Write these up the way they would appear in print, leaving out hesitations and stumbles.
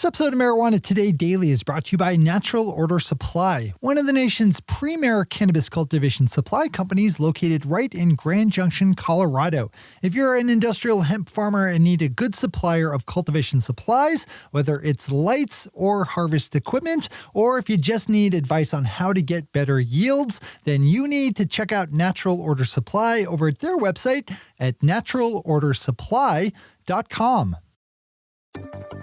This episode of Marijuana Today Daily is brought to you by Natural Order Supply, one of the nation's premier cannabis cultivation supply companies located right in Grand Junction, Colorado. If you're an industrial hemp farmer and need a good supplier of cultivation supplies, whether it's lights or harvest equipment, or if you just need advice on how to get better yields, then you need to check out Natural Order Supply over at their website at naturalordersupply.com.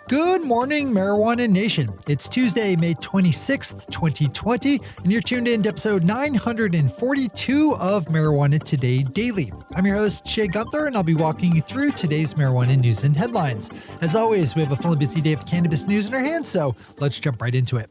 Good morning, Marijuana Nation. It's Tuesday, May 26th, 2020, and you're tuned in to episode 942 of Marijuana Today Daily. I'm your host, Shay Gunther, and I'll be walking you through today's marijuana news and headlines. As always, we have a full and busy day of cannabis news in our hands, so let's jump right into it.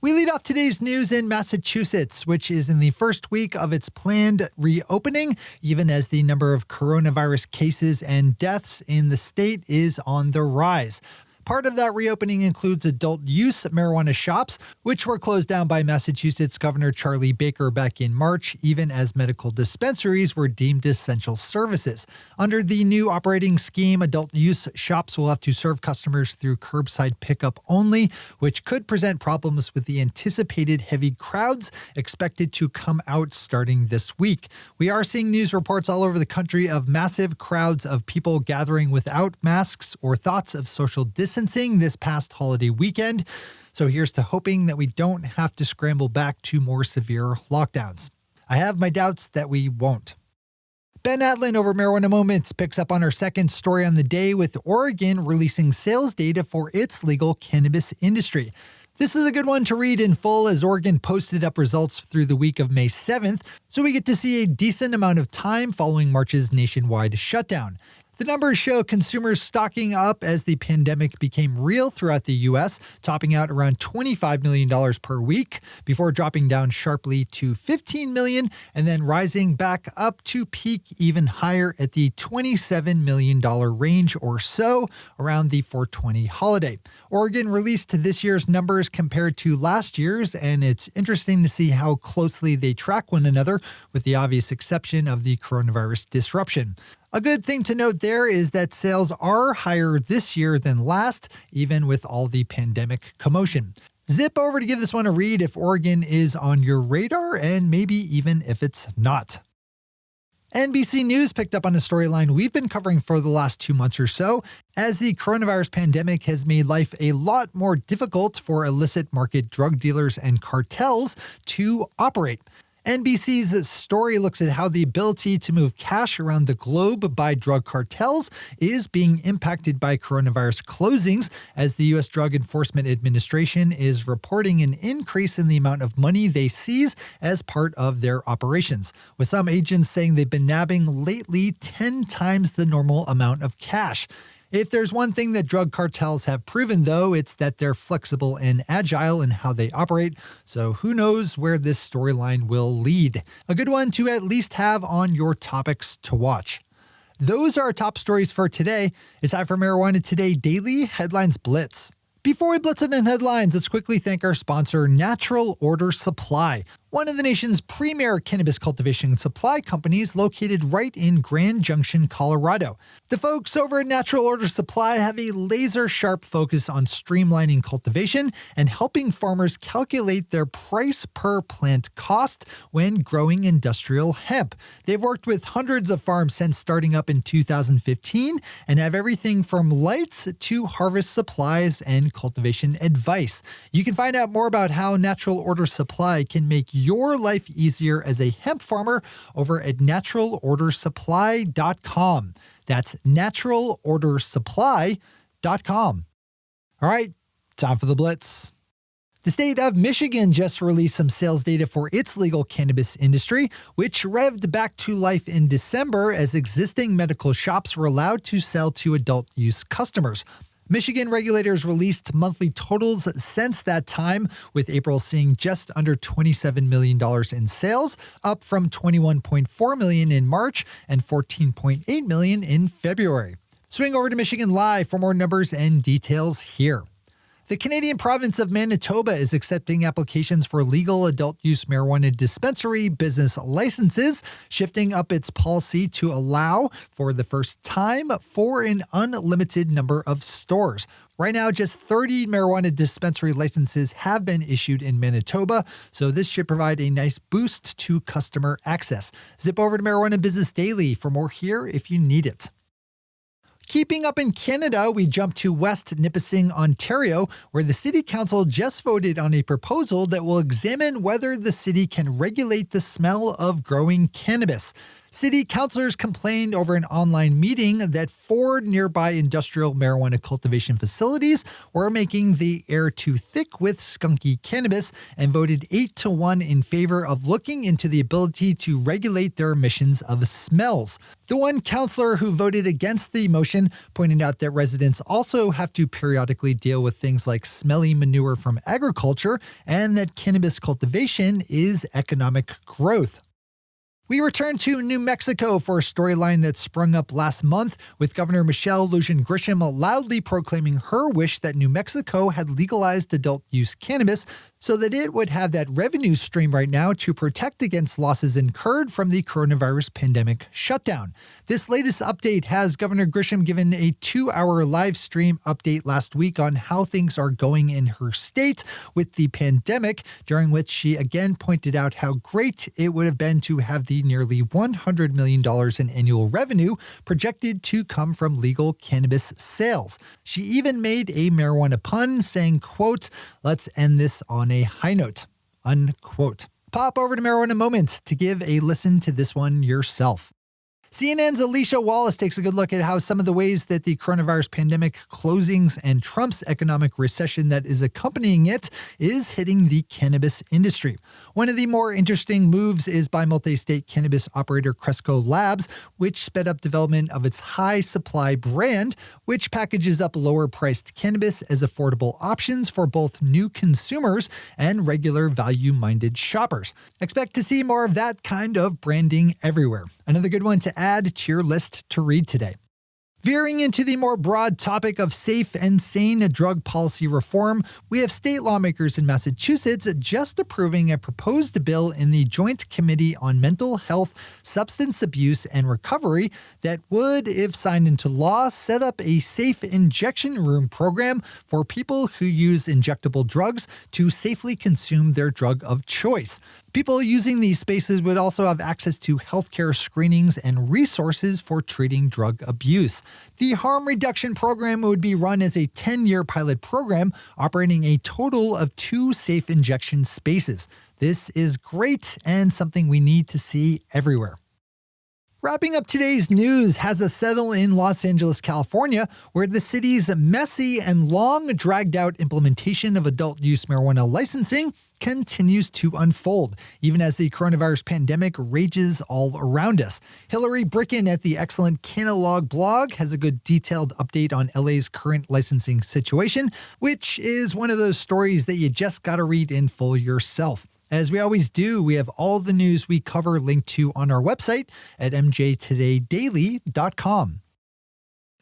We lead off today's news in Massachusetts, which is in the first week of its planned reopening, even as the number of coronavirus cases and deaths in the state is on the rise. Part of that reopening includes adult use marijuana shops, which were closed down by Massachusetts Governor Charlie Baker back in March, even as medical dispensaries were deemed essential services. Under the new operating scheme, adult use shops will have to serve customers through curbside pickup only, which could present problems with the anticipated heavy crowds expected to come out starting this week. We are seeing news reports all over the country of massive crowds of people gathering without masks or thoughts of social distancing this past holiday weekend. So here's to hoping that we don't have to scramble back to more severe lockdowns. I have my doubts that we won't. Ben Adlin over Marijuana Moments picks up on our second story on the day with Oregon releasing sales data for its legal cannabis industry. This is a good one to read in full as Oregon posted up results through the week of May 7th, so we get to see a decent amount of time following March's nationwide shutdown. The numbers show consumers stocking up as the pandemic became real throughout the U.S., topping out around $25 million per week before dropping down sharply to $15 million and then rising back up to peak even higher at the $27 million range or so around the 420 holiday. Oregon released this year's numbers compared to last year's, and it's interesting to see how closely they track one another, with the obvious exception of the coronavirus disruption. A good thing to note there is that sales are higher this year than last, even with all the pandemic commotion. Zip over to give this one a read if Oregon is on your radar, and maybe even if it's not. NBC News picked up on a storyline we've been covering for the last 2 months or so, as the coronavirus pandemic has made life a lot more difficult for illicit market drug dealers and cartels to operate. NBC's story looks at how the ability to move cash around the globe by drug cartels is being impacted by coronavirus closings, as the U.S. Drug Enforcement Administration is reporting an increase in the amount of money they seize as part of their operations, with some agents saying they've been nabbing lately 10 times the normal amount of cash. If there's one thing that drug cartels have proven, though, it's that they're flexible and agile in how they operate, so who knows where this storyline will lead. A good one to at least have on your topics to watch. Those are our top stories for today. It's time for Marijuana Today Daily Headlines Blitz. Before we blitz it in headlines, let's quickly thank our sponsor, Natural Order Supply, one of the nation's premier cannabis cultivation supply companies located right in Grand Junction, Colorado. The folks over at Natural Order Supply have a laser-sharp focus on streamlining cultivation and helping farmers calculate their price per plant cost when growing industrial hemp. They've worked with hundreds of farms since starting up in 2015 and have everything from lights to harvest supplies and cultivation advice. You can find out more about how Natural Order Supply can make your life easier as a hemp farmer over at naturalordersupply.com. That's naturalordersupply.com. All right, time for the blitz. The state of Michigan just released some sales data for its legal cannabis industry, which revved back to life in December as existing medical shops were allowed to sell to adult use customers. Michigan regulators released monthly totals since that time, with April seeing just under $27 million in sales, up from $21.4 million in March and $14.8 million in February. Swing over to Michigan Live for more numbers and details here. The Canadian province of Manitoba is accepting applications for legal adult-use marijuana dispensary business licenses, shifting up its policy to allow, for the first time, for an unlimited number of stores. Right now, just 30 marijuana dispensary licenses have been issued in Manitoba, so this should provide a nice boost to customer access. Zip over to Marijuana Business Daily for more here if you need it. Keeping up in Canada, we jump to West Nipissing, Ontario, where the City Council just voted on a proposal that will examine whether the city can regulate the smell of growing cannabis. City councilors complained over an online meeting that 4 nearby industrial marijuana cultivation facilities were making the air too thick with skunky cannabis and voted 8-1 in favor of looking into the ability to regulate their emissions of smells. The one councillor who voted against the motion pointed out that residents also have to periodically deal with things like smelly manure from agriculture and that cannabis cultivation is economic growth. We return to New Mexico for a storyline that sprung up last month, with Governor Michelle Lujan Grisham loudly proclaiming her wish that New Mexico had legalized adult-use cannabis so that it would have that revenue stream right now to protect against losses incurred from the coronavirus pandemic shutdown. This latest update has Governor Grisham given a 2-hour live stream update last week on how things are going in her state with the pandemic, during which she again pointed out how great it would have been to have the nearly $100 million in annual revenue projected to come from legal cannabis sales. She even made a marijuana pun saying, quote, "Let's end this on a high note," unquote. Pop over to Marijuana Moment to give a listen to this one yourself. CNN's Alicia Wallace takes a good look at how some of the ways that the coronavirus pandemic closings and Trump's economic recession that is accompanying it is hitting the cannabis industry. One of the more interesting moves is by multi-state cannabis operator Cresco Labs, which sped up development of its high-supply brand, which packages up lower-priced cannabis as affordable options for both new consumers and regular value-minded shoppers. Expect to see more of that kind of branding everywhere. Another good one to add to your list to read today. Veering into the more broad topic of safe and sane drug policy reform, we have state lawmakers in Massachusetts just approving a proposed bill in the Joint Committee on Mental Health, Substance Abuse, and Recovery that would, if signed into law, set up a safe injection room program for people who use injectable drugs to safely consume their drug of choice. People using these spaces would also have access to healthcare screenings and resources for treating drug abuse. The harm reduction program would be run as a 10-year pilot program, operating a total of 2 safe injection spaces. This is great and something we need to see everywhere. Wrapping up today's news has us settle in Los Angeles, California, where the city's messy and long dragged-out implementation of adult-use marijuana licensing continues to unfold, even as the coronavirus pandemic rages all around us. Hillary Bricken at the excellent Canalog blog has a good detailed update on LA's current licensing situation, which is one of those stories that you just gotta read in full yourself. As we always do, we have all the news we cover linked to on our website at mjtodaydaily.com.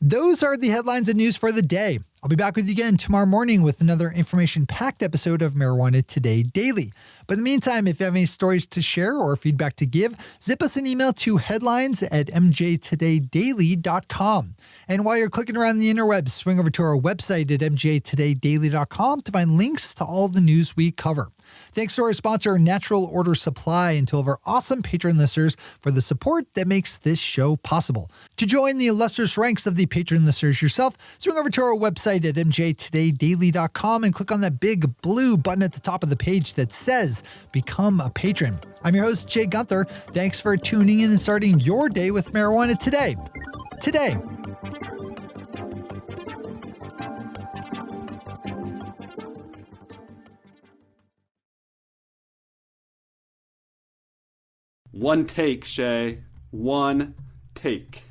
Those are the headlines and news for the day. I'll be back with you again tomorrow morning with another information-packed episode of Marijuana Today Daily. But in the meantime, if you have any stories to share or feedback to give, zip us an email to headlines@mjtodaydaily.com. And while you're clicking around the interwebs, swing over to our website at mjtodaydaily.com to find links to all the news we cover. Thanks to our sponsor, Natural Order Supply, and to all of our awesome patron listeners for the support that makes this show possible. To join the illustrious ranks of the patron listeners yourself, swing over to our website at mjtodaydaily.com and click on that big blue button at the top of the page that says Become a Patron. I'm your host, Jay Gunther. Thanks for tuning in and starting your day with marijuana today. Today. One take, Shay. One take.